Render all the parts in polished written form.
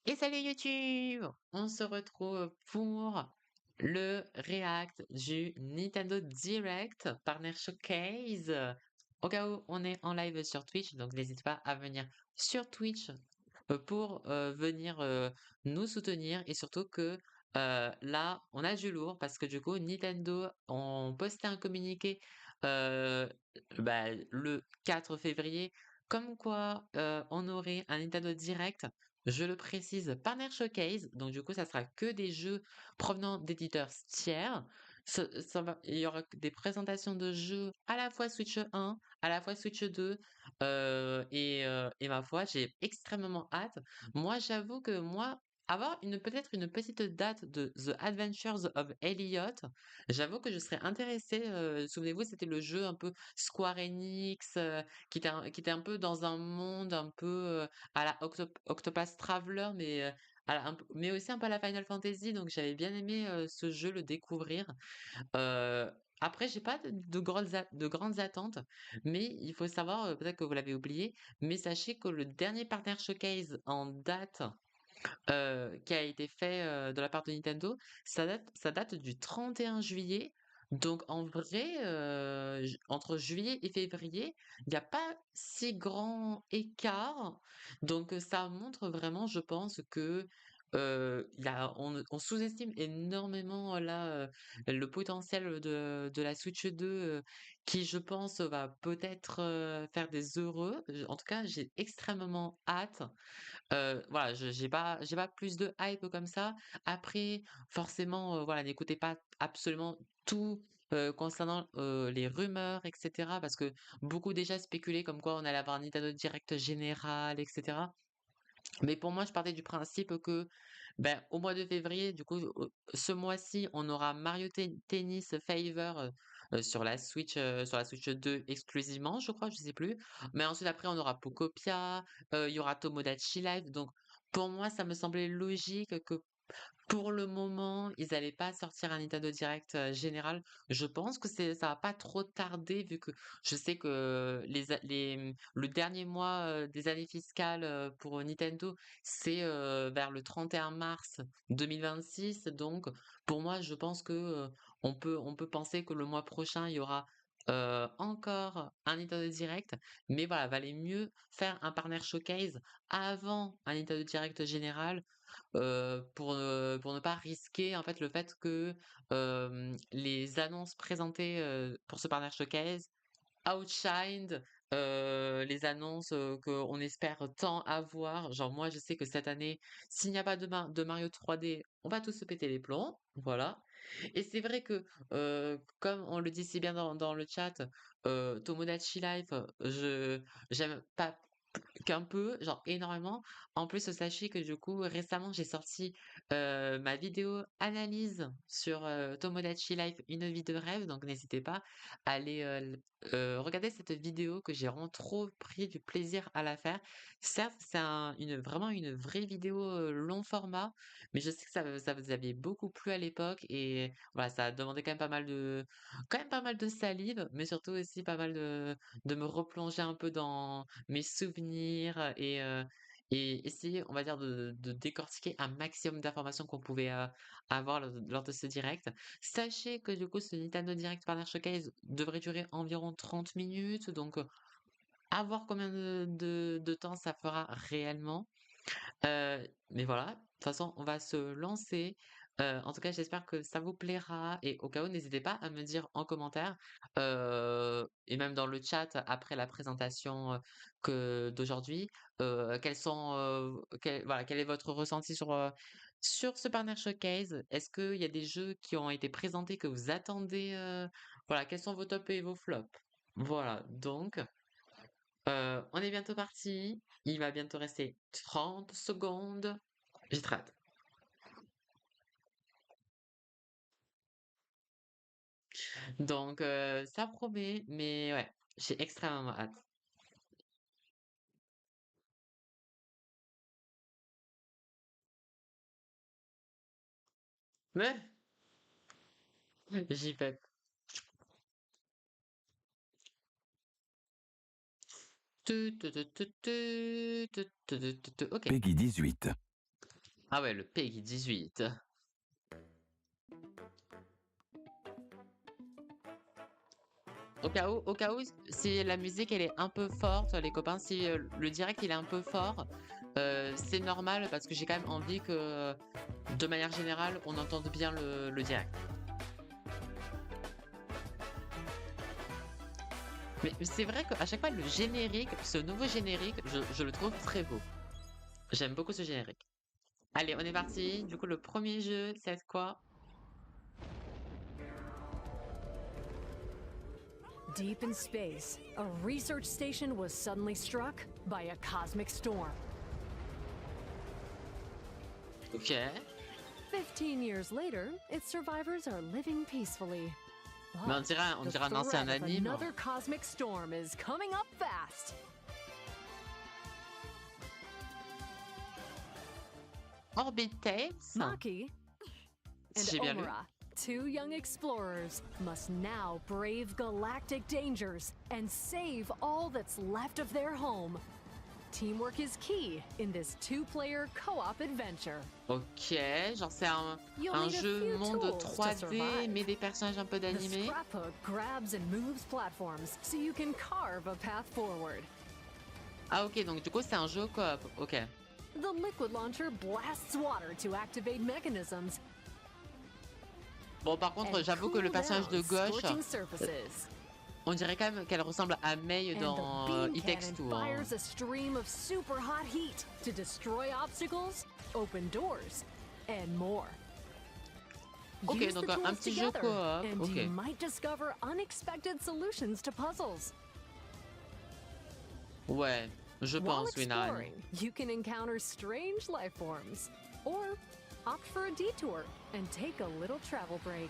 Et salut YouTube! On se retrouve pour le React du Nintendo Direct Partner Showcase. Au cas où on est en live sur Twitch, donc n'hésite pas à venir sur Twitch pour venir nous soutenir et surtout que là, on a du lourd parce que du coup, Nintendo ont posté un communiqué euh, le 4 février comme quoi on aurait un Nintendo Direct, je le précise, Partner Showcase, donc du coup, ça sera que des jeux provenant d'éditeurs tiers. Il y aura des présentations de jeux à la fois Switch 1, à la fois Switch 2, et ma foi, j'ai extrêmement hâte. Moi, j'avoue que moi, avoir peut-être une petite date de The Adventures of Elliot, j'avoue que je serais intéressée. Souvenez-vous, c'était le jeu un peu Square Enix, qui était un peu dans un monde un peu à la Octopath Traveler, mais, mais aussi un peu à la Final Fantasy. Donc j'avais bien aimé ce jeu, le découvrir. Euh, Après, j'ai pas de grandes attentes, mais il faut savoir, peut-être que vous l'avez oublié, mais sachez que le dernier Partner Showcase en date qui a été fait de la part de Nintendo, ça date du 31 juillet. Donc en vrai, entre juillet et février, il n'y a pas si grand écart. Donc ça montre vraiment, je pense, que on sous-estime énormément là le potentiel de la Switch 2 qui, je pense, va peut-être faire des heureux. En tout cas, j'ai extrêmement hâte. Voilà, je j'ai pas plus de hype comme ça. Après, forcément, voilà, n'écoutez pas absolument tout, concernant, les rumeurs et cetera, parce que beaucoup déjà spéculaient comme quoi on allait avoir un Nintendo Direct général et cetera. Mais pour moi, je partais du principe que, ben, au mois de février, du coup, ce mois-ci, on aura Mario Tennis Fever sur la Switch 2 exclusivement, je crois, je sais plus. Mais ensuite, après, on aura Pocopia, il y aura Tomodachi Live. Donc, pour moi, ça me semblait logique que pour le moment, ils allaient pas sortir un Nintendo Direct, général. Je pense que ça va pas trop tarder vu que je sais que le dernier mois, des années fiscales, pour Nintendo, c'est, vers le 31 mars 2026. Donc pour moi, je pense que, on peut penser que le mois prochain, il y aura, encore un Nintendo Direct. Mais voilà, valait mieux faire un partner showcase avant un Nintendo Direct général pour ne pas risquer en fait le fait que, les annonces présentées, pour ce Partner Showcase outshined, les annonces, qu'on espère tant avoir. Genre moi je sais que cette année, s'il n'y a pas de Mario 3D, on va tous se péter les plombs, voilà. Et c'est vrai que, comme on le dit si bien dans le chat, Tomodachi Life, j'aime pas qu'un peu, genre énormément. En plus, sachez que du coup, récemment, j'ai sorti ma vidéo analyse sur Tomodachi Life, une vie de rêve. Donc, n'hésitez pas à aller regarder cette vidéo que j'ai vraiment trop pris du plaisir à la faire. Certes, c'est vraiment une vraie vidéo long format, mais je sais que ça vous avait beaucoup plu à l'époque et voilà, ça a demandé quand même pas mal de salive, mais surtout aussi pas mal de me replonger un peu dans mes souvenirs et essayer, on va dire, de décortiquer un maximum d'informations qu'on pouvait avoir lors de ce direct. Sachez que du coup, ce Nintendo Direct Partner Showcase devrait durer environ 30 minutes, donc à voir combien de temps ça fera réellement. Mais voilà, de toute façon, on va se lancer. En tout cas, j'espère que ça vous plaira et au cas où, n'hésitez pas à me dire en commentaire, et même dans le chat après la présentation, d'aujourd'hui, quel est votre ressenti sur ce Partner Showcase? Est-ce qu'il y a des jeux qui ont été présentés que vous attendez, voilà, quels sont vos tops et vos flops? Voilà, donc on est bientôt parti. Il va bientôt rester 30 secondes. J'ai très hâte. Donc, ça promet, mais ouais, j'ai extrêmement hâte. Ouais, j'y vais. Tu, tu, tu, tu, tu, tu, tu, tu, tu, tu. Ok. Peggy 18. Ah ouais, le PEGI 18. Au cas où, si la musique elle est un peu forte, les copains, si le direct il est un peu fort, c'est normal parce que j'ai quand même envie que, de manière générale, on entende bien le direct. Mais c'est vrai qu'à chaque fois, le générique, ce nouveau générique, je le trouve très beau. J'aime beaucoup ce générique. Allez, on est parti. Du coup, le premier jeu, c'est quoi? Deep in space, a research station was suddenly struck by a cosmic storm. Ok. 15 years later, its survivors are living peacefully. Mais But on the dirait un ancien threat of anime. another cosmic storm is coming up fast. Orbitates. Maki and Si j'ai bien lu. Omura, two young explorers, must now brave galactic dangers and save all that's left of their home. Teamwork is key in this two-player co-op adventure. Ok, genre c'est You'll un need a jeu few monde tools to 3D, survive. mais des personnages un peu The d'animé. scraphook grabs and moves platforms so you can carve a path forward. Ah ok, donc du coup c'est un jeu coop. Ok. The liquid launcher blasts water to activate mechanisms. Bon, par contre, and j'avoue que le cool personnage de down gauche, scorching surfaces. on dirait quand même qu'elle ressemble à Mei And dans the beam It Takes cannon Two. Hein. fires a stream of super hot heat to destroy obstacles, open doors, and more. Ok, Use donc the un tools petit jeu together, coop. and Ok. you might discover unexpected solutions to puzzles. Ouais, je While pense, Winan. exploring, you can encounter strange life forms, or opt for a detour and take a little travel break.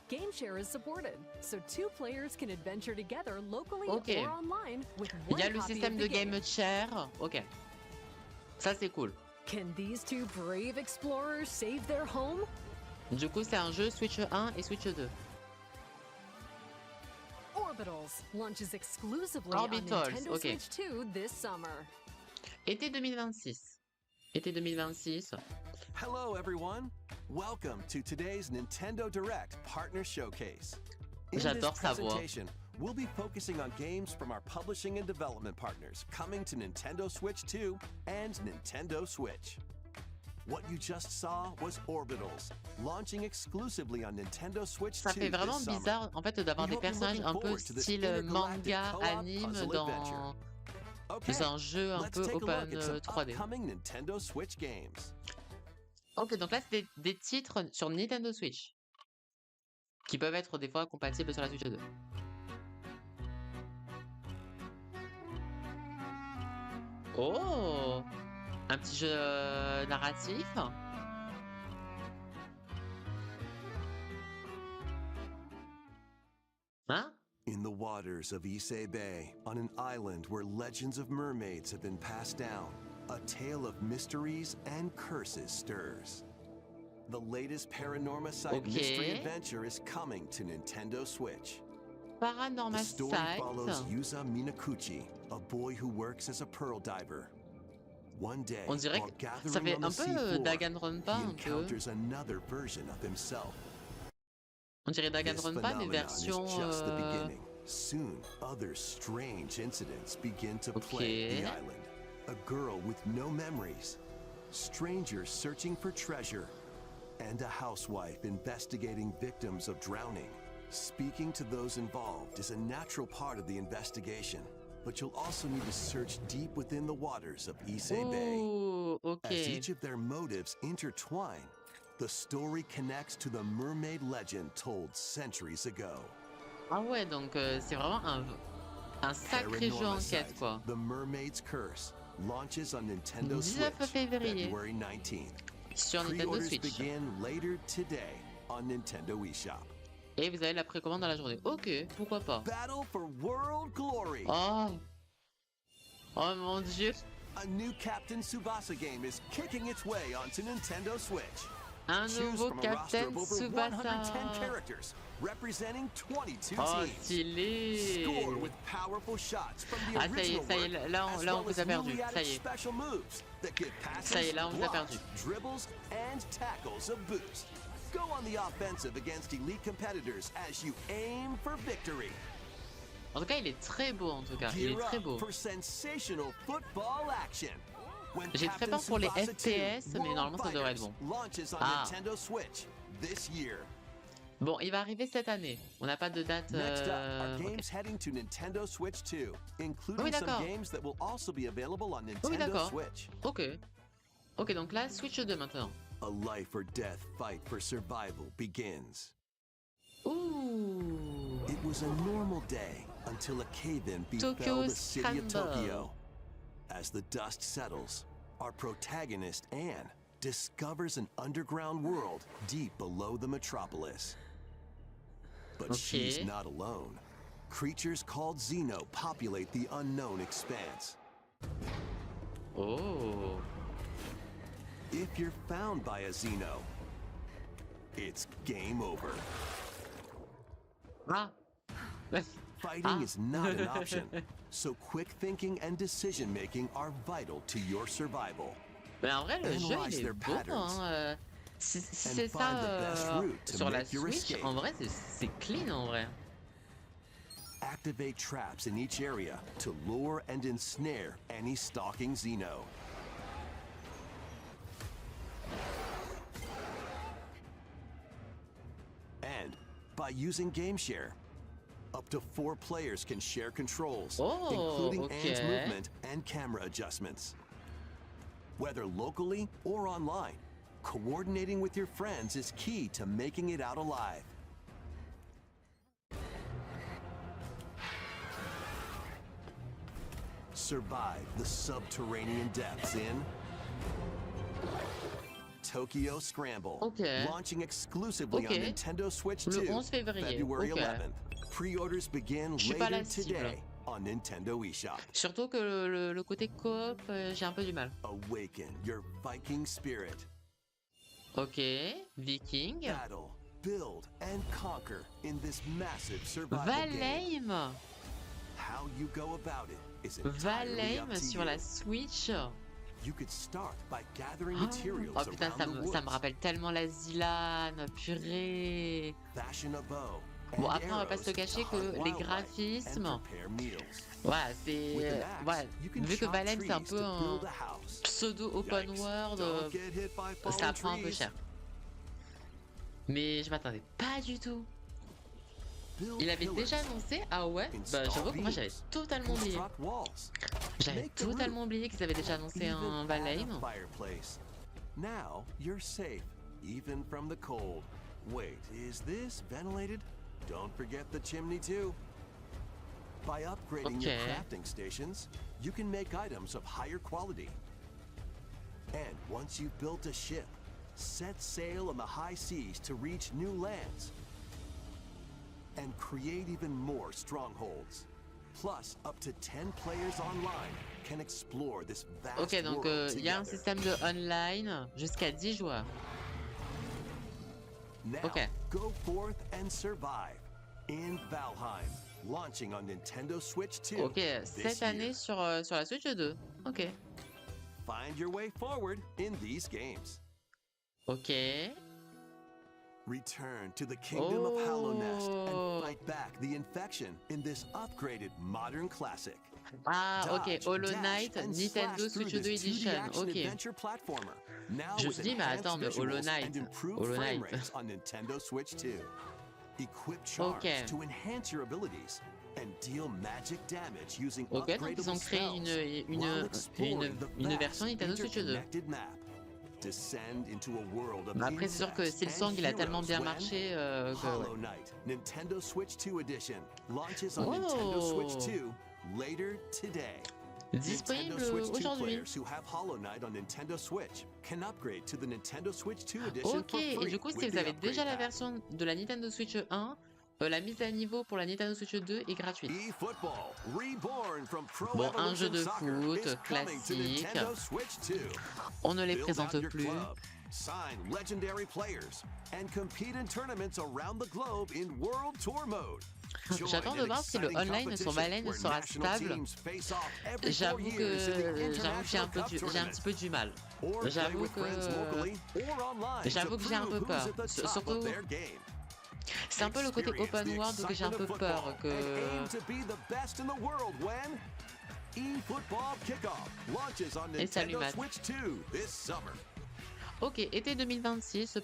Game share is supported, so two players can adventure together locally Ok. or online with Il one y a le copy système of de the game. game share. Ok. Ça, c'est cool. Can these two brave explorers save their home? Du coup, c'est un jeu Switch 1 et Switch 2. Orbitals launches exclusively Orbitals, on Nintendo ok. Switch 2 this summer. Été 2026. Été 2026. Hello, everyone. Welcome to today's Nintendo Direct Partner Showcase. In this J'adore sa voix. presentation, we'll be focusing on games from our publishing and development partners coming to Nintendo Switch 2 and Nintendo Switch. What you just saw was Orbitals, launching exclusively on Nintendo Switch 2 Ça fait vraiment this summer. bizarre en fait d'avoir We des hope you're personnages looking un peu forward to this style intergalactic manga, co-op anime puzzle adventure. dans Okay, un jeu un let's peu take a look open at some 3D. upcoming Nintendo Switch games. Ok, donc là c'est des titres sur Nintendo Switch qui peuvent être des fois compatibles sur la Switch 2. Oh, un petit jeu narratif. Hein? In the waters of Issei Bay, on an island where legends of mermaids have been passed down, a tale of mysteries and curses stirs. The latest Paranorma Site mystery Okay. adventure is coming to Nintendo Switch. Paranormal The story Sight. follows Yuza Minakuchi, a boy who works as a pearl diver. One day, On dirait while que ça gathering fait on the un peu seafloor, he Danganronpa un peu. encounters another version of himself. On dirait This Danganronpa mais phenomenon is version just the beginning. Soon, other strange incidents begin to plague Okay. the island. A girl with no memories, strangers searching for treasure, and a housewife investigating victims of drowning. Speaking to those involved is a natural part of the investigation, but you'll also need to search deep within the waters of Issei Bay. Ouh, As ok. each of their motives intertwine, the story connects to the mermaid legend told centuries ago. Ah ouais, donc c'est vraiment un sacré jeu Paranorma enquête Sight, quoi. The Mermaid's Curse launches on Nintendo 19 Switch février. February 19th. Sur Nintendo Pre-orders Switch. begin later today on Nintendo eShop. Et vous avez la précommande dans la journée. Ok, pourquoi pas. Battle for World Glory! Oh. Oh mon dieu. A new Captain Tsubasa game is kicking its way onto Nintendo Switch. Un Choose nouveau from a roster Captain of over 110 Tsubasa. characters representing 22 Oh, teams. stylé. Score with powerful shots from the Ah ça y original est, ça y est, work, là as on well vous a as perdu. newly Ça added y est. special moves that give passes, Ça y est, là, on vous a blocks, perdu. dribbles, and tackles a boost. Go on the offensive against elite competitors as you aim for victory. En tout cas, il est très beau, en tout cas. Il est Gear très up beau. for sensational football action. When J'ai très Captain peur pour les Tsubasa 2 FPS, mais World normalement, ça devrait être Fighters bon. launches on Ah. Nintendo Switch this year. Bon, il va arriver cette année. On n'a pas de date. Next up are Ok. games heading to Nintendo Switch 2, including Oui, some d'accord. games that will also be available on Oui, Nintendo d'accord. Switch. Ok. Ok, donc là, Switch 2 maintenant. A life or death fight for survival begins. Ouh. It was a normal day until a cave-in befell Tokyo the city of Scramble. Tokyo. As the dust settles, our protagonist, Anne, discovers an underground world deep below the metropolis. But she's Okay. not alone. Creatures called Xeno populate the unknown expanse. Oh. If you're found by a Xeno, it's game over. Ah. Fighting Ah. is not an option, so quick thinking and decision making are vital to your survival. Mais en vrai, le jeu, Analyze il est their beau, patterns hein. Si and c'est ça find the best route to sur la make your Switch, escape. en vrai, c'est clean, en vrai. Activate traps in each area to lure and ensnare any stalking Xeno. And by using GameShare, up to 4 players can share controls, Oh, including Anne's okay. movement and camera adjustments. Whether locally or online, coordinating with your friends is key to making it out alive. Survive the subterranean depths in Tokyo Scramble, Okay. launching exclusively Okay. on Nintendo Switch Le 2, 11 février, February okay. 11th. Pre-orders begin Je suis pas later la cible. today on Nintendo eShop. Surtout que le côté coop, j'ai un peu du mal. Awaken your Viking spirit. Ok, Viking. Battle, build, and conquer in this massive survival game. Valheim. How you go about it is entirely up Valheim to sur you. la Switch. You could start by gathering Oh materials putain, around ça the me, woods. ça me rappelle tellement la Zilan, purée. Fashion a bow Bon, and après, on va pas se le arrows cacher to que hunt les wildlife and graphismes, prepare meals. voilà, c'est. With an axe, Voilà, you can vu que chop Valheim, c'est un trees peu to un build a house. pseudo open Yikes. world, Don't get hit by ça fallen prend un peu trees. cher. Mais je m'attendais pas du tout. Build Il avait pillars. déjà annoncé? Ah ouais? Bah Install j'avoue que moi j'avais beams. totalement oublié. Construct walls. J'avais Make the roof. totalement oublié qu'ils avaient déjà annoncé Even un add Valheim. a fireplace. Now you're safe, even from the cold. Wait, is this ventilated? Don't forget the chimney too. By upgrading your Okay. crafting stations, you can make items of higher quality. And once you've built a ship, set sail on the high seas to reach new lands. And create even more strongholds. Plus, up to 10 players online can explore this vast Ok, donc world il y a un together. système de online jusqu'à 10 joueurs. Now, Okay. go forth and survive in Valheim, launching on Nintendo Switch 2 Ok, this cette année year. sur la Switch 2. Ok. Find your way forward in these games. Ok. Return to the kingdom of Hollow Nest Oh. and fight back the infection in this upgraded modern classic. Ah, ok. Dodge, Hollow dash, Knight, and Nintendo slash through Switch 2 this 2D Edition. action Ok. adventure platformer. Now Je me with suis dit, mais enhanced attends, mais Hollow visuals Knight. and improved Hollow frame Knight. rates on Nintendo Switch 2. Equip charms Ok. to enhance your abilities and deal magic damage using Ok, donc ils upgradable ont créé spells while exploring the une vast version Nintendo Switch 2. interconnected map. Descend into a world of Mais après, c'est sûr que insects Silksong, and il a tellement heroes bien when marché que. Hollow Knight, Nintendo Switch 2 Edition, launches on Nintendo Switch Oh. 2 later today. Disponible Nintendo Switch 2 aujourd'hui. players who have Hollow Knight on Nintendo Switch can upgrade to the Nintendo Switch 2 Edition Ok, for et free du coup, si with vous the avez upgrade déjà la pack. version de la Nintendo Switch 1, la mise à niveau pour la Nintendo Switch 2 est gratuite. eFootball, reborn from Pro Bon, un Evolution jeu de Soccer, foot is coming to classique. Nintendo Switch 2. On ne les Build présente out your plus. club, sign legendary players, and compete in tournaments around the globe in World Tour mode. J'attends de voir si le online sur Valheim sera stable. J'avoue que j'ai un petit peu du mal. J'avoue que j'ai un peu peur. Surtout, c'est un peu le côté open world que j'ai un peu peur que. Et salut Matt. Ok, été 2026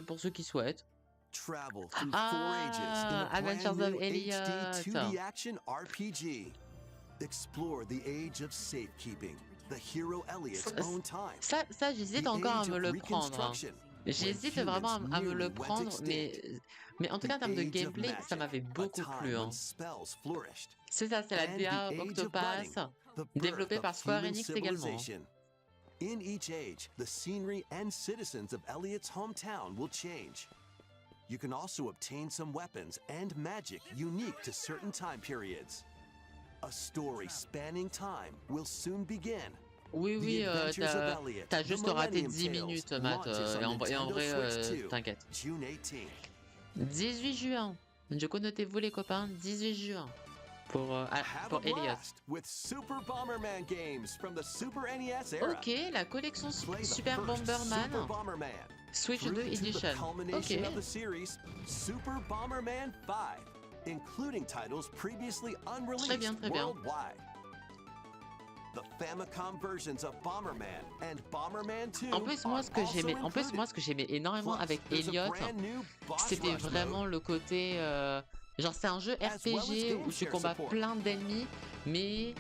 pour ceux qui souhaitent. Ah, Adventures of Elliot. Explore the age of safekeeping, the hero Elliot's own time. Ça j'hésite encore à me le prendre. J'hésite vraiment à me le prendre, mais en tout cas en termes de gameplay, ça m'avait beaucoup plu. Hein. C'est ça, c'est la DA Octopath, développée par Square Enix également. In each age, the scenery and citizens of Elliot's hometown will change. You can also obtain some weapons and magic unique to certain time periods. A story spanning time will soon begin. Oui, t'as juste raté 10 minutes, Matt, et en vrai, t'inquiète. 18 juin, du coup, notez-vous les copains, 18 juin, pour Elliot. Ok, la collection Super Bomberman, Switch 2 Edition, ok. Including titles previously unreleased Très bien. worldwide. The Famicom versions of Bomberman and Bomberman 2. En plus, moi, ce que j'aimais énormément avec Elliot, c'était vraiment le côté, genre c'est un jeu RPG où tu combats plein d'ennemis, mais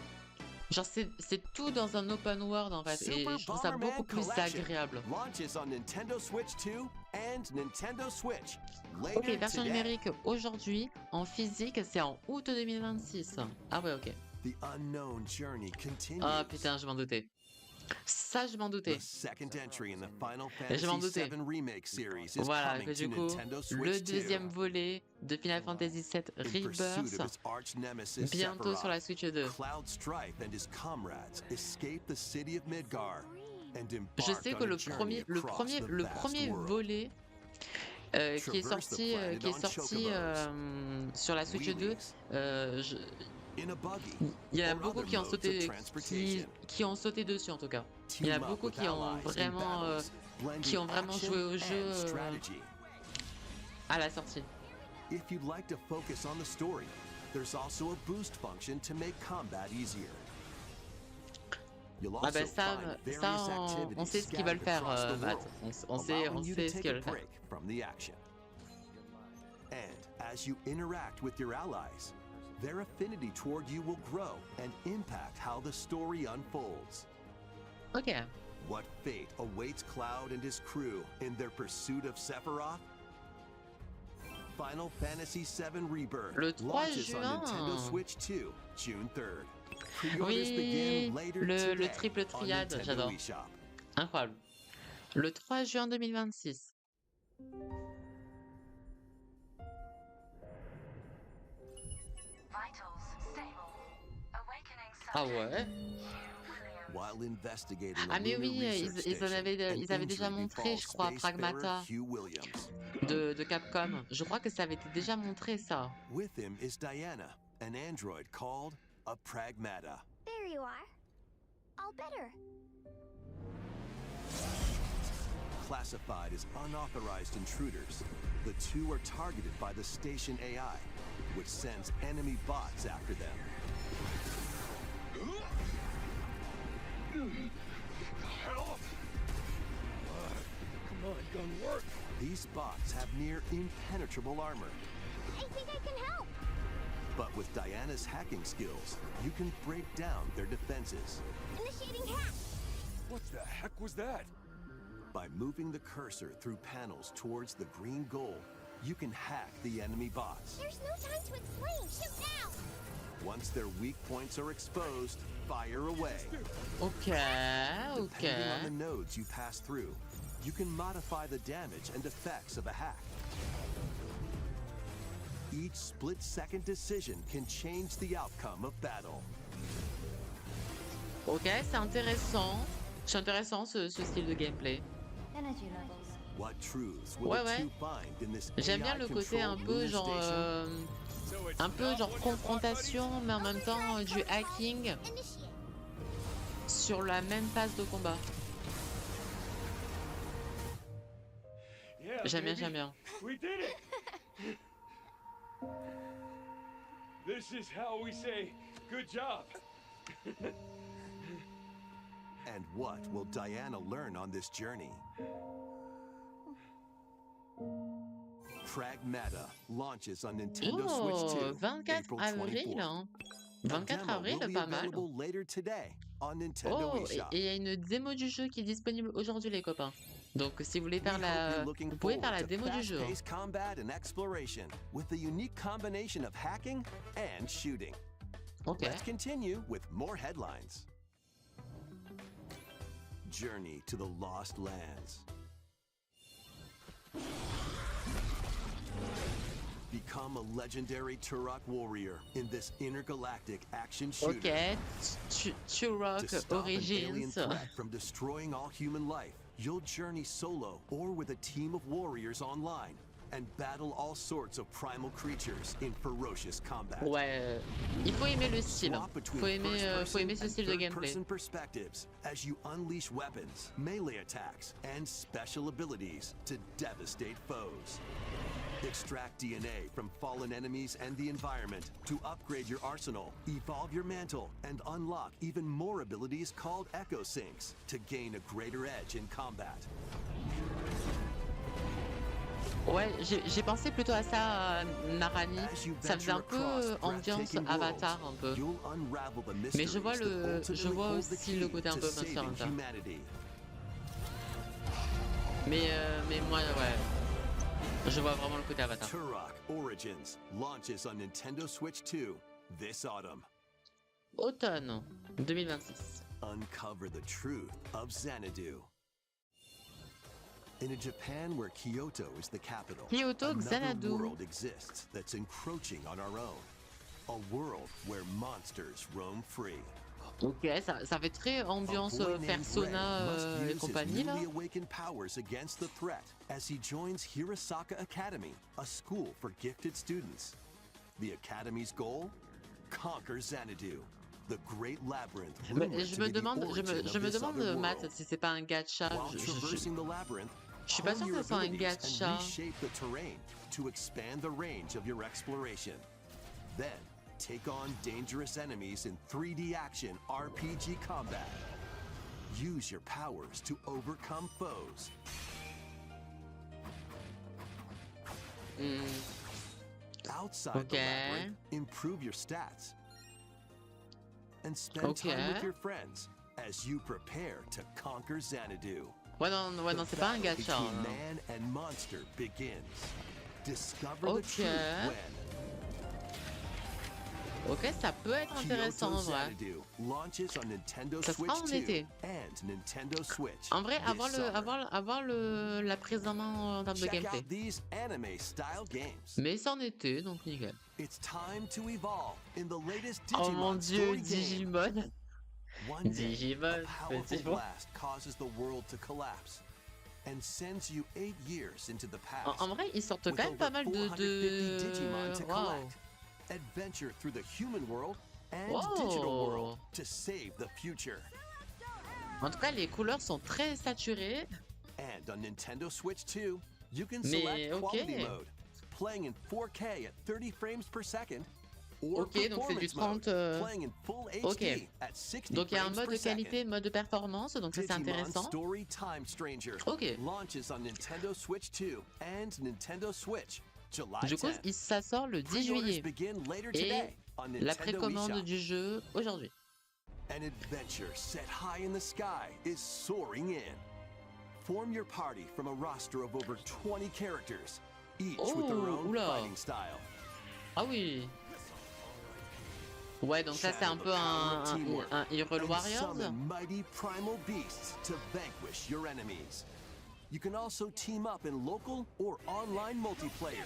genre c'est tout dans un open world en fait, et je trouve ça beaucoup plus agréable. Ok, version numérique aujourd'hui, en physique c'est en août 2026. Ah ouais, ok. Ah putain, je m'en doutais. Ça, je m'en doutais. Je m'en doutais. Voilà, que du coup, le deuxième volet de Final Fantasy VII Rebirth, bientôt sur la Switch 2. Je sais que le premier volet qui est sorti sur la Switch 2, il y en a beaucoup qui ont sauté dessus en tout cas. Il y en a beaucoup qui ont vraiment joué au jeu à la sortie. If you'd like to focus on the story, there's also a boost function to make combat easier. Ah ben ça on sait ce qu'ils veulent faire, Matt. On sait ce qu'ils veulent faire. And as you interact with your allies, their affinity toward you will grow and impact how the story unfolds. Ok. What fate awaits Cloud and his crew in their pursuit of Sephiroth? Final Fantasy VII Rebirth Le 3 launches on juin. Nintendo Switch 2, June 3rd. Oui, le triple triade, j'adore. Incroyable. Le 3 juin 2026. Ah ouais. Ah mais oui, ils avaient déjà montré, je crois, Pragmata de Capcom. Je crois que ça avait été déjà montré, ça. With him is Diana, an android called a Pragmata. There you are. All better. Classified as unauthorized intruders, the two are targeted by the station AI, which sends enemy bots after them. Come on, gun work. These bots have near impenetrable armor. I think I can help. But with Diana's hacking skills, you can break down their defenses. Initiating hack. What the heck was that? By moving the cursor through panels towards the green goal, you can hack the enemy bots. There's no time to explain. Shoot now. Once their weak points are exposed, fire away. Ok. Depending on the nodes you pass through, you can modify the damage and effects of a hack. Each split-second decision can change the outcome of battle. Ok, c'est intéressant. C'est intéressant ce style de gameplay. Energy levels What truths will Ouais, the ouais. two find in this J'aime bien le côté un AI-controlled peu lunar genre station? So it's un peu not genre what you thought, confrontation, mais en même temps du hacking Initiate. sur la même phase de combat. buddy? Yeah, J'aime bien, baby. j'aime bien. We did it. This is how we say good job. And what will Diana learn on this journey? Pragmata launches on Nintendo Switch Oh, 2, 24 April avril, 24th. hein. A 24 demo will avril, be pas mal. available later today on Nintendo Oh, et eShop. il y a une démo du jeu qui est disponible aujourd'hui, les copains. Donc, si vous voulez We faire hope you're la... looking Vous pouvez faire forward la to démo du jeu. hein. fast-paced combat and exploration with a unique combination of hacking and shooting. Ok. Let's continue with more headlines. Journey to the Lost Lands. Become a legendary Turok warrior in this intergalactic action shooter. Ok. Turok To stop an alien Origins. threat from destroying all human life, you'll journey solo or with a team of warriors online and battle all sorts of primal creatures in ferocious combat. Ouais, il faut aimer le style. Swap between Faut aimer ce first-person style de and gameplay. third-person perspectives as you unleash weapons, melee attacks, and special abilities to devastate foes. Extract DNA from fallen enemies and the environment to upgrade your arsenal, evolve your mantle, and unlock even more abilities called Echo Syncs to gain a greater edge in combat. Ouais, j'ai pensé plutôt à ça, Narani. As you Ça faisait un venture across peu ambiance breathtaking Avatar, worlds, un peu. you'll unravel the Mais je vois mysteries that je ultimately vois hold the aussi le key côté un to peu Monster saving Hunter. humanity. Mais moi, ouais. Je vois vraiment le côté Avatar. Turok Origins launches on Nintendo Switch 2 this autumn. Automne 2026. Uncover the truth of Xanadu. In a Japan where Kyoto is the capital, Kyoto, another Xanadu. world exists that's encroaching on our own. A world where monsters roam free. Ok, ça fait très A ambiance boy named Persona Ren must et use his compagnie là. newly awakened powers against the threat as he joins Hirasaka Academy, a school for gifted students. The Academy's goal? Conquer Xanadu, the great labyrinth Mais rumored je to me be the demande, origin of je me this other demande, Matt, world. si c'est pas un gacha. While traversing the labyrinth, Je suis pas hone sûr que your ce soit un abilities and gacha. reshape the terrain to expand the range of your exploration. Then, take on dangerous enemies in 3D action RPG combat. Use your powers to overcome foes. Outside the Okay. labyrinth, improve your stats. And spend time with Okay. your friends as you prepare to conquer Xanadu. Ouais, non, c'est pas un battle gacha. between hein. man and monster begins. Discover the Okay. truth when Ok, ça peut être intéressant Kyoto en vrai. Xanadu launches on Nintendo Ça sera Switch en 2 été. and Nintendo Switch. En vrai, this summer. avoir la prise en main en termes de Check gameplay. out these anime-style games. Mais c'est en été, donc nickel. It's time to evolve in the latest Oh mon Digimon dieu, story game. Digimon. One day, Digimon, a powerful petit bon. blast causes the world to collapse and sends you 8 years into the past. En vrai, ils sortent with quand même pas over mal 450 Digimon to Waouh. collect. Adventure through the human world and digital Wow. world to save the future. En tout cas, les couleurs sont très saturées. And on Nintendo Switch 2, you can Mais, select quality ok. mode, playing in 4K at 30 frames per second, or Ok, donc c'est du performance mode, 30. playing in full HD Ok. at 60 Donc il y a un frames mode per qualité, second. mode performance, donc ça c'est Digimon intéressant. Story Time Stranger Ok. launches on Nintendo Switch 2 and Nintendo Switch July Du coup, 10th. ça sort le 10 Pre-orders juillet. begin later Et today on la Nintendo précommande eShop. du jeu aujourd'hui. An adventure set high in the sky is soaring in. Form your party from a roster of over 20 characters, each with their Oh, own oula. fighting style. Ah oui. Ouais, donc ça c'est un Channel peu the power of teamwork un Hyrule and Warriors. summon mighty primal beasts to vanquish your enemies. You can also team up in local or online multiplayer.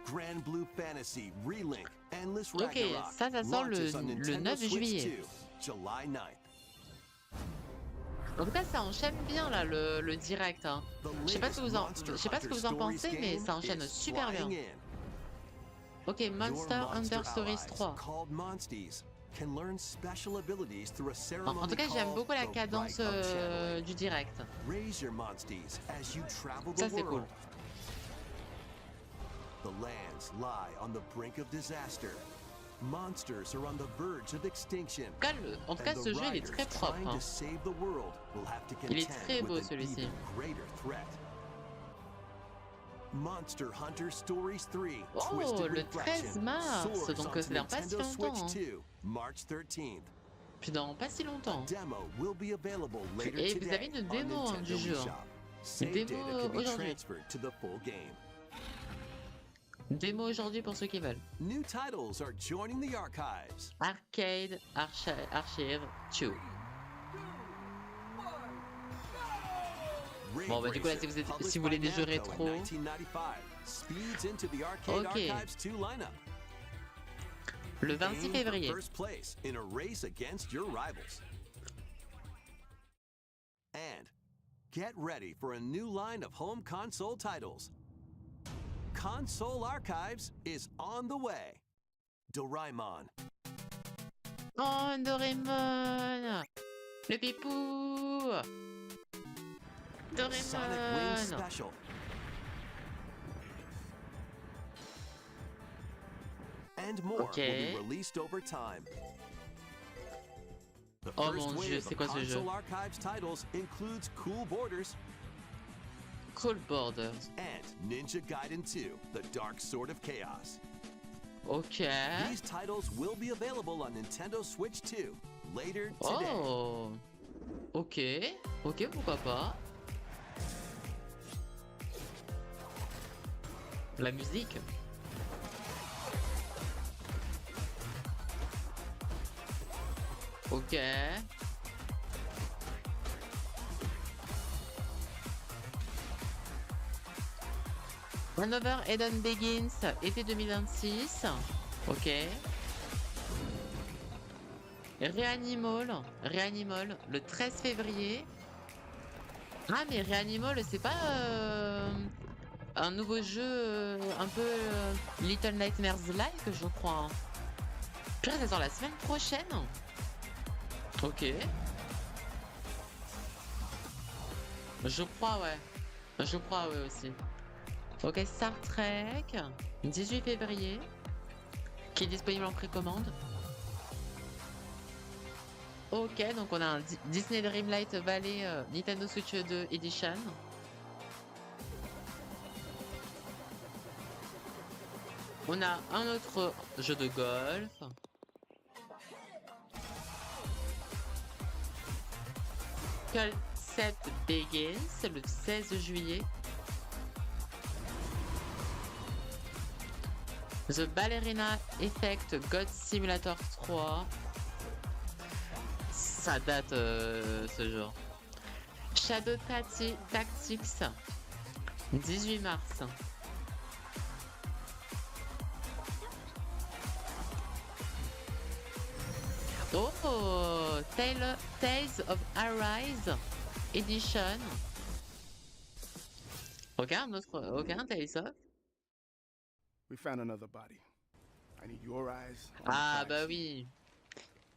Grand Blue Fantasy Relink Endless Ok, Ragnarok ça sort launches on le Nintendo 9 Switch juillet. 2, July 9th. En tout cas, ça enchaîne bien là le direct. Hein. The Je sais pas ce que latest vous en, Monster je sais pas ce que Hunter vous en Stories pensez, mais game ça enchaîne is super bien. flying in. Ok, Your Monster Hunter Stories allies, 3. called Monsties, can learn special abilities through a En ceremony tout cas, j'aime called beaucoup la the cadence Rite of Channeling. du direct. Raise your Monsties as you travel Ça, the c'est cool. world. The lands lie on the brink of disaster. Monsters are on the verge of extinction. En tout cas, And ce the jeu, il est riders très propre. trying Hein. to save the world will have to Il est contend très beau, with an celui-ci. even greater threat. Monster Hunter Stories 3 Oh, Twisted le Reflection 13 mars, soars donc onto c'est dans pas si Nintendo longtemps. Switch Hein. 2, March 13th. Puis dans pas si longtemps. Demo will be available later Et vous today avez une on démo hein, Nintendo du jeu. eShop. Hein. Save Démo data can be aujourd'hui. transferred to the full game. Démo aujourd'hui pour ceux qui veulent. New titles are joining the archives. Arcade Archive 2. Bon, bah, du coup, là, si vous voulez des jeux rétro. Ok. Le 26 février. And get ready for a new line of home console titles. Console Archives is on the way. Doraemon. Oh, Doraemon! Le pipou! Sonic Wings Doraemon! Special. And more will Okay. be released over time. The Oh first mon Dieu, wave c'est of quoi ce jeu? Console Archives titles includes Cool Borders Cool Borders. and Ninja Gaiden 2: The Dark Sword of Chaos. Ok. These titles will be available on Nintendo Switch 2 later today. Oh! Ok. Ok, pourquoi pas? La musique. Ok. Another Eden Begins, été 2026. Ok. Reanimal, le 13 février. Ah, mais Reanimal, c'est pas un nouveau jeu un peu Little Nightmares-like, je crois. Purée, ça sort la semaine prochaine. Ok. Je crois, ouais. Je crois, ouais, aussi. Ok, Star Trek, 18 février, qui est disponible en précommande. Ok, donc on a un Disney Dreamlight Valley Nintendo Switch 2 Edition. On a un autre jeu de golf. Concept Begins, le 16 juillet. The Ballerina Effect God Simulator 3. Ça date ce jour. Shadow Tactics, 18 mars. Oh, Tales of Arise Edition. Un Tales of. We found another body. I need your eyes. on the Ah crime bah scene. oui.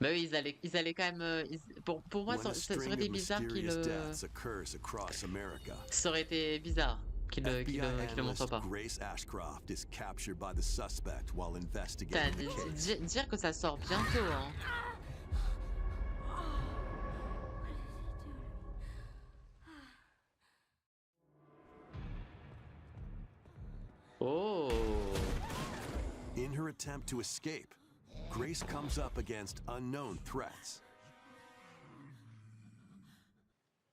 Bah oui, ils allaient quand même. Pour moi, When ça a aurait string été of bizarre qu'ils mysterious le. deaths occurs across America. Ça aurait été bizarre qu'ils le montrent FBI pas. analyst Grace Ashcroft is captured by the suspect while Putain, investigating the case. dire que ça sort bientôt, hein. Oh. In her attempt to escape, Grace comes up against unknown threats.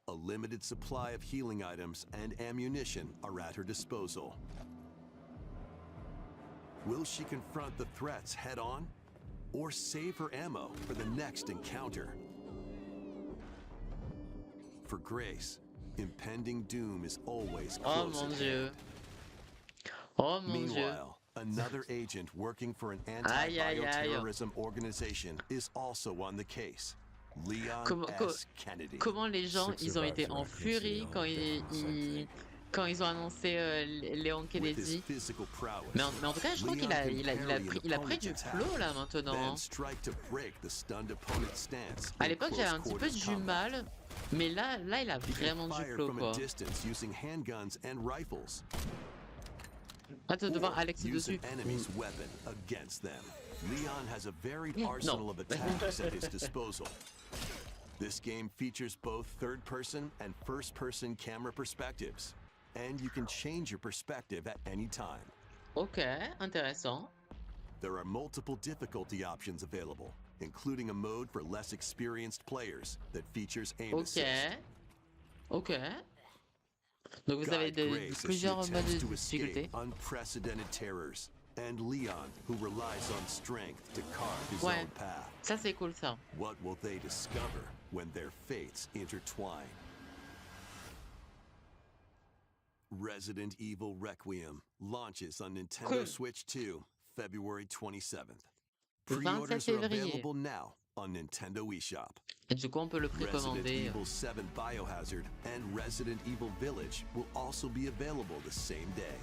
A limited supply of healing items and ammunition are at her disposal. Will she confront the threats head on, or save her ammo for the next encounter? For Grace, impending doom is always Oh close mon at Dieu. hand. Oh mon Dieu. Meanwhile, Another agent working for an Aïe, aïe, aïe. anti-bioterrorism organization is also on the case. Leon Comment, S. Kennedy. comment les gens, Six ils ont été survivors en are furie concealed quand there on the site quand ils ont annoncé Léon With his Kennedy. physical prowess, Mais en tout cas, je trouve Leon qu'il a pris du flow là maintenant. then Hein. strike to break the stunned opponent's stance. À in l'époque, j'avais un close petit peu quarters du combat. mal, mais là, il a He can vraiment du fire flow from quoi. a distance using handguns and rifles. Attends, devant Alexis Use dessus. an enemy's weapon against them. Leon has a varied No. arsenal of attacks at his disposal. This game features both third-person and first-person camera perspectives, and you can change your perspective at any time. Ok, intéressant. There are multiple difficulty options available, including a mode for less experienced players that features aim Ok. assist. Ok. Donc vous avez Guide Grace as she plusieurs modes attempts de to escape difficulté. unprecedented terrors, and Leon, who relies on strength to carve his Ouais. own path. Ça c'est cool ça. What will they discover when their fates intertwine? Resident Evil Requiem launches on Nintendo Cool. Switch 2, February 27th. Le 27 Pre-orders are février. available now on Nintendo eShop. Et du coup on peut le Resident précommander. Evil 7 Biohazard and Resident Evil Village will also be available the same day.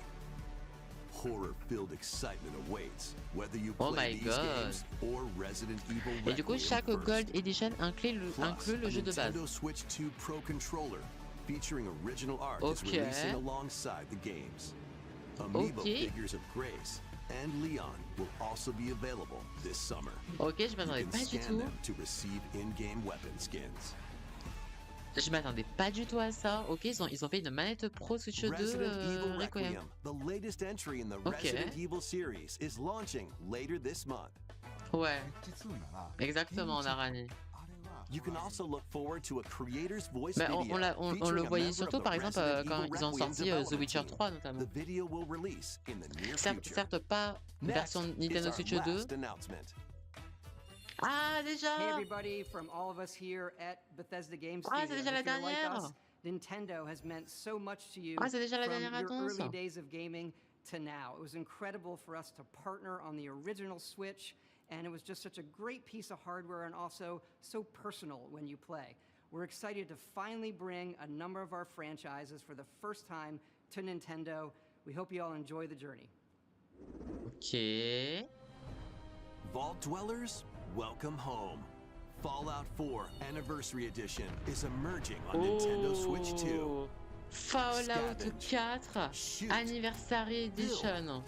Horror-filled excitement awaits, whether you Oh play my these God. games or Resident Evil Et du coup Requiem chaque first. Gold Edition inclut Plus, le a jeu de base. Nintendo Switch 2 Pro controller featuring original art is Okay. releasing alongside the games. Amiibo Okay. figures of Grace and Leon will also be available this summer. Ok, je You m'attendais can pas du scan tout. them to receive in-game weapon skins. Je m'attendais pas du tout à ça. Ok, ils ont fait une manette Pro Switch 2 Resident Evil Requiem. Requiem, the latest entry in the Okay. Resident Evil series, is launching later this month. Ouais, exactement, Narani. You can also look forward to a creator's voice Mais video on le featuring a voyait member surtout of the par exemple Resident quand Evil ils ont Requiem sorti The development Witcher team. 3 notamment. The video will release in the near future. Certes pas Next version is Nintendo our Switch 2. last announcement. Ah Hey déjà. everybody, from all of us here at Bethesda Game Ah, Studios. c'est déjà la If you're like dernière. us, Nintendo has meant so much to you Ah, c'est déjà la from dernière your annonce. early days of gaming to now. It was incredible for us to partner on the original Switch, and it was just such a great piece of hardware and also so personal when you play. We're excited to finally bring a number of our franchises for the first time to Nintendo. We hope you all enjoy the journey. Ok. Vault Dwellers, welcome home. Fallout 4 Anniversary Edition is emerging on Nintendo Switch 2. Oh, Fallout Scavenge, 4 shoot, Anniversary Edition.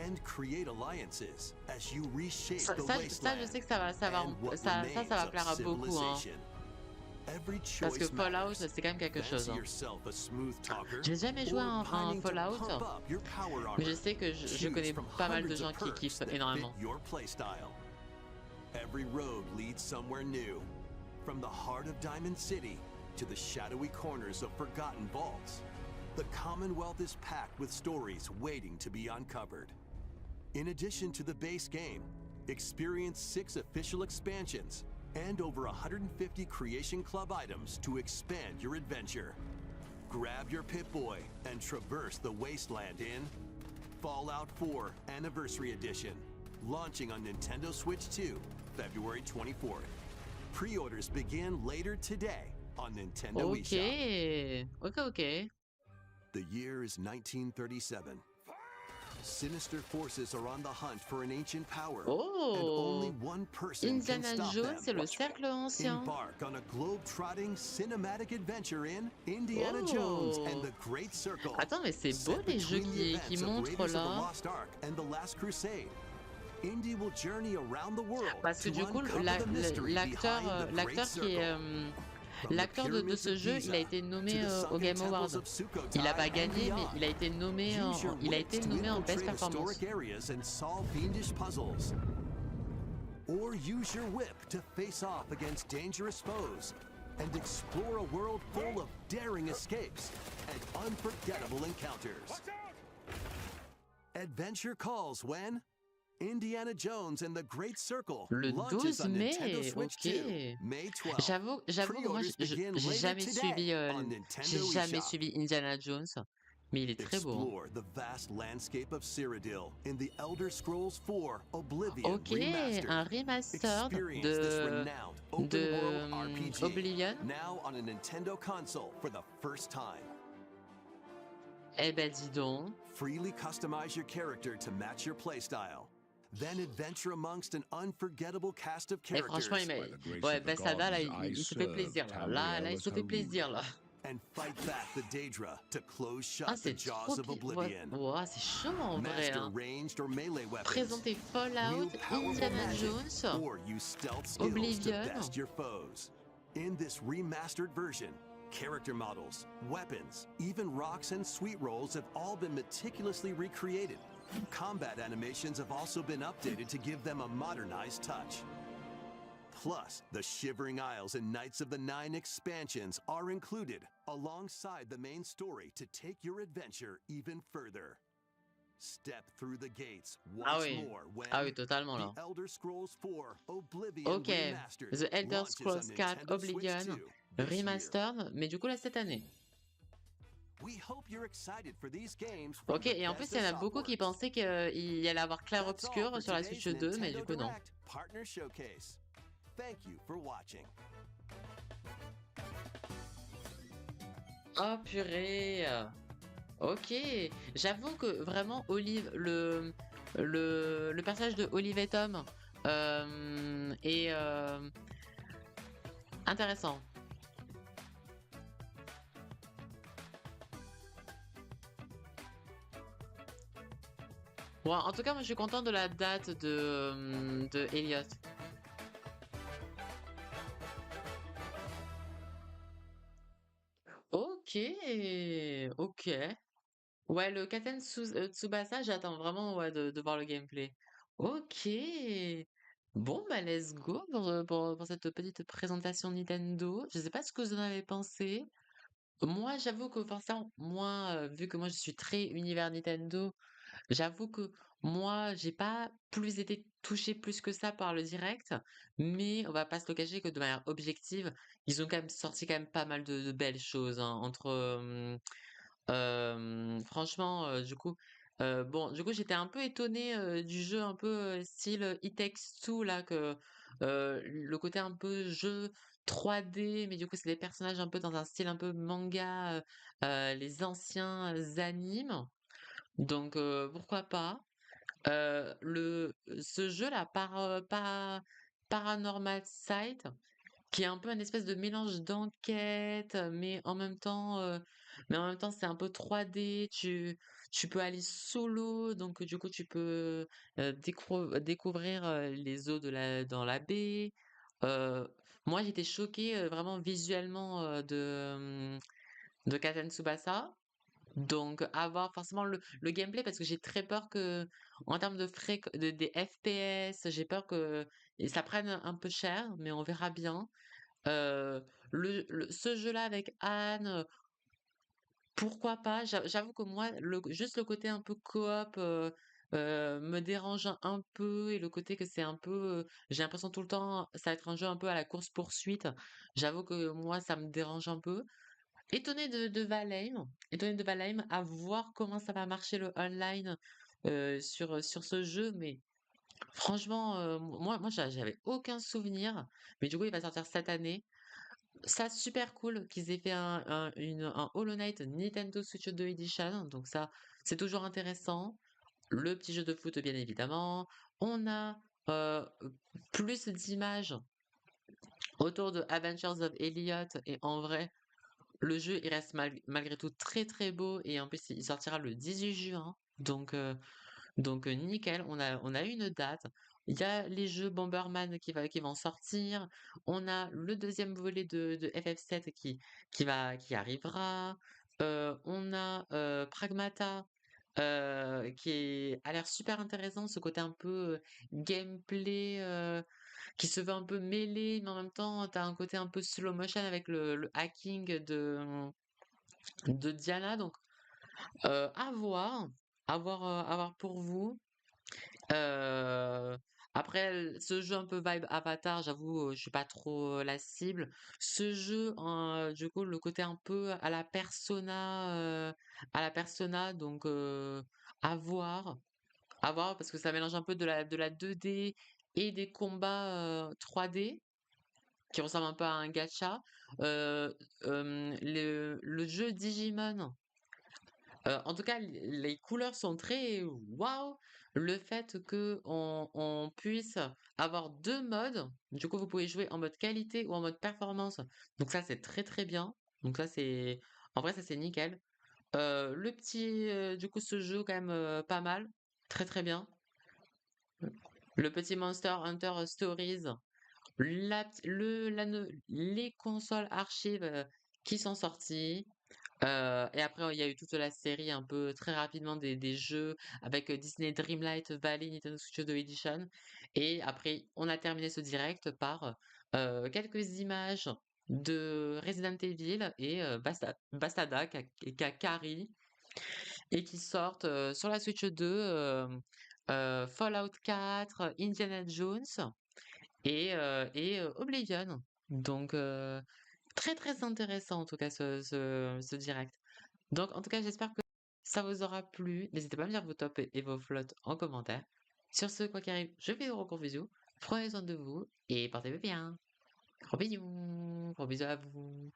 And create alliances as you reshape Ça, the ça, wasteland je sais que ça va and what ça va remains plaire à of beaucoup. Hein. civilization. Every Parce que choice Fallout, matters. c'est quand même quelque chose. Fancy hein. yourself a smooth talker, J'ai jamais joué or à un pining to Fallout, pump up your power mais je armor. sais que je Choose connais from pas mal de hundreds gens of qui perks kiffent that fit énormément. your playstyle. Every road leads somewhere new, from the heart of Diamond City to the shadowy corners of forgotten vaults. The Commonwealth is packed with stories waiting to be uncovered. In addition to the base game, experience 6 official expansions and over 150 Creation Club items to expand your adventure. Grab your Pip-Boy and traverse the wasteland in Fallout 4 Anniversary Edition, launching on Nintendo Switch 2, February 24th. Pre-orders begin later today on Nintendo eShop. Ok. The year is 1937. Sinister forces are on the hunt for an ancient power, and only Oh, one person can Indiana stop Jones, c'est them. le cercle ancien. Embark on a globe-trotting cinematic adventure in Indiana Jones and the Great Circle. Attends, mais c'est beau Set les jeux between the qui events of montrent Raiders of the là. Lost Ark and the Last Crusade. Indy will journey around the world Parce que to du coup, uncover the mystery l'acteur behind the Great l'acteur qui est Circle. From the l'acteur de pyramids ce of jeu, il Giza a été to nommé the au sunken Game temples Awards. of Sukhothai Il n'a pas and gagné, mais beyond. il a été nommé Use your il a wits été to nommé en Best infiltrate Performance. historic areas and solve fiendish puzzles. Or use your whip to face off against dangerous foes and explore a world full of daring escapes and unforgettable encounters. Adventure calls when Indiana Jones and the Great Circle Le launches 12 on mai, Nintendo Switch ok. 2, May 12th. J'avoue que moi, Pre-orders begin j'ai later jamais today suivi, on Nintendo eShop. Indiana Jones. Mais il est très beau, hein. Explore the vast landscape of Cyrodiil in the Elder Scrolls 4 Oblivion Ok, Remastered. un remastered Experience this renowned open world RPG Oblivion. now on a Nintendo console for the first time. Eh ben dis donc. Freely customize your character to match your playstyle. Then adventure amongst an unforgettable cast of Et characters franchement, ouais, Bethesda, là, il se fait plaisir, là. Là, il se fait plaisir, là. and fight back the Daedra to close Ah, shut the c'est jaws trop of bien. Oblivion. Ouais, c'est chaud en vrai, Master hein. ranged or melee weapons. Présenter Fallout, Wield powerful Indiana magic, Jones, or use stealth skills Oblivion. to best your foes. In this remastered version, character models, weapons, even rocks and sweet rolls have all been meticulously recreated. Combat animations have also been updated to give them a modernized touch. Plus, the Shivering Isles and Knights of the Nine expansions are included alongside the main story to take your adventure even further. Step through the gates Ah once oui. more when Ah oui, totalement, là. The Elder Scrolls 4 Oblivion Ok, Remastered The Elder launches Scrolls on 4 Nintendo Switch Oblivion 2 this year. Remastered, mais du coup, là, cette année. We hope you're excited for these games from Ok, et en plus, il y en a beaucoup qui Bethesda pensaient qu'il y allait avoir Clair That's all Obscur for sur la today's Switch 2, mais du Nintendo coup, non. Direct Partner Showcase. Thank you for watching. Oh purée. Ok, j'avoue que vraiment Olive, le personnage de Olive et Tom est intéressant. Bon, en tout cas, moi je suis content de la date de Elliot. Ok, ok. Ouais, le Katen Tsubasa, j'attends vraiment ouais, de voir le gameplay. Ok. Bon, bah let's go pour cette petite présentation Nintendo. Je sais pas ce que vous en avez pensé. Moi, j'avoue que forcément, moi, vu que moi je suis très univers Nintendo, j'avoue que moi, j'ai pas plus été touchée plus que ça par le direct, mais on va pas se le cacher que de manière objective, ils ont quand même sorti quand même pas mal de belles choses hein, entre franchement, du coup, bon, du coup, j'étais un peu étonnée, du jeu un peu, style, It Takes Two là que, le côté un peu jeu 3D, mais du coup, c'est des personnages un peu dans un style un peu manga, les anciens animes. Donc, pourquoi pas? Ce jeu-là, Paranormal Sight, qui est un peu un espèce de mélange d'enquête, mais en même temps, c'est un peu 3D. Tu peux aller solo, donc du coup, tu peux découvrir les eaux dans la baie. Euh, Moi, j'étais choquée vraiment visuellement de Katen Tsubasa. Donc, avoir forcément le gameplay, parce que j'ai très peur que, en termes des FPS, j'ai peur que ça prenne un peu cher, mais on verra bien. Ce jeu-là avec Anne, pourquoi pas? J'avoue que moi, juste le côté un peu coop me dérange un peu et le côté que c'est un peu, j'ai l'impression tout le temps, ça va être un jeu un peu à la course-poursuite. J'avoue que moi, ça me dérange un peu. Étonnée de Valheim, à voir comment ça va marcher le online sur ce jeu, mais franchement, moi j'avais aucun souvenir, mais du coup il va sortir cette année. Ça, super cool qu'ils aient fait un Hollow Knight Nintendo Switch 2 Edition. Donc ça, c'est toujours intéressant. Le petit jeu de foot, bien évidemment. On a plus d'images autour de Adventures of Elliot. Et en vrai, le jeu, il reste malgré tout très très beau. Et en plus, il sortira le 18 juin. Donc, nickel, on a une date. Il y a les jeux Bomberman qui vont sortir. On a le deuxième volet de FF7 qui arrivera. On a Pragmata a l'air super intéressant, ce côté un peu gameplay qui se veut un peu mêlé, mais en même temps, tu as un côté un peu slow motion avec le hacking de Diana. Donc, à voir pour vous. Après, Après, ce jeu un peu vibe Avatar, j'avoue, je suis pas trop la cible. Ce jeu, du coup, le côté un peu à la Persona, donc à voir, à voir parce que ça mélange un peu de la 2D et des combats 3D qui ressemblent un peu à un gacha. Le jeu Digimon. En tout cas, les couleurs sont très waouh! Le fait que on puisse avoir 2 modes, du coup, vous pouvez jouer en mode qualité ou en mode performance. Donc ça, c'est très, très bien. Donc ça, c'est en vrai, ça, c'est nickel. Du coup, ce jeu quand même, pas mal, très, très bien. Le petit Monster Hunter Stories, la pt le la ne les consoles archives, qui sont sorties. Et après, il y a eu toute la série un peu très rapidement des jeux avec Disney Dreamlight Valley Nintendo Switch 2 Edition. Et après, on a terminé ce direct par quelques images de Resident Evil et Bastada, Kakari, et qui sortent sur la Switch 2 Fallout 4, Indiana Jones et Oblivion. Donc, très très intéressant en tout cas ce direct. Donc, en tout cas, j'espère que ça vous aura plu. N'hésitez pas à me dire vos tops et vos flottes en commentaire. Sur ce, quoi qu'il arrive, je fais de gros bisous. Prenez soin de vous et portez-vous bien. Gros bisous à vous.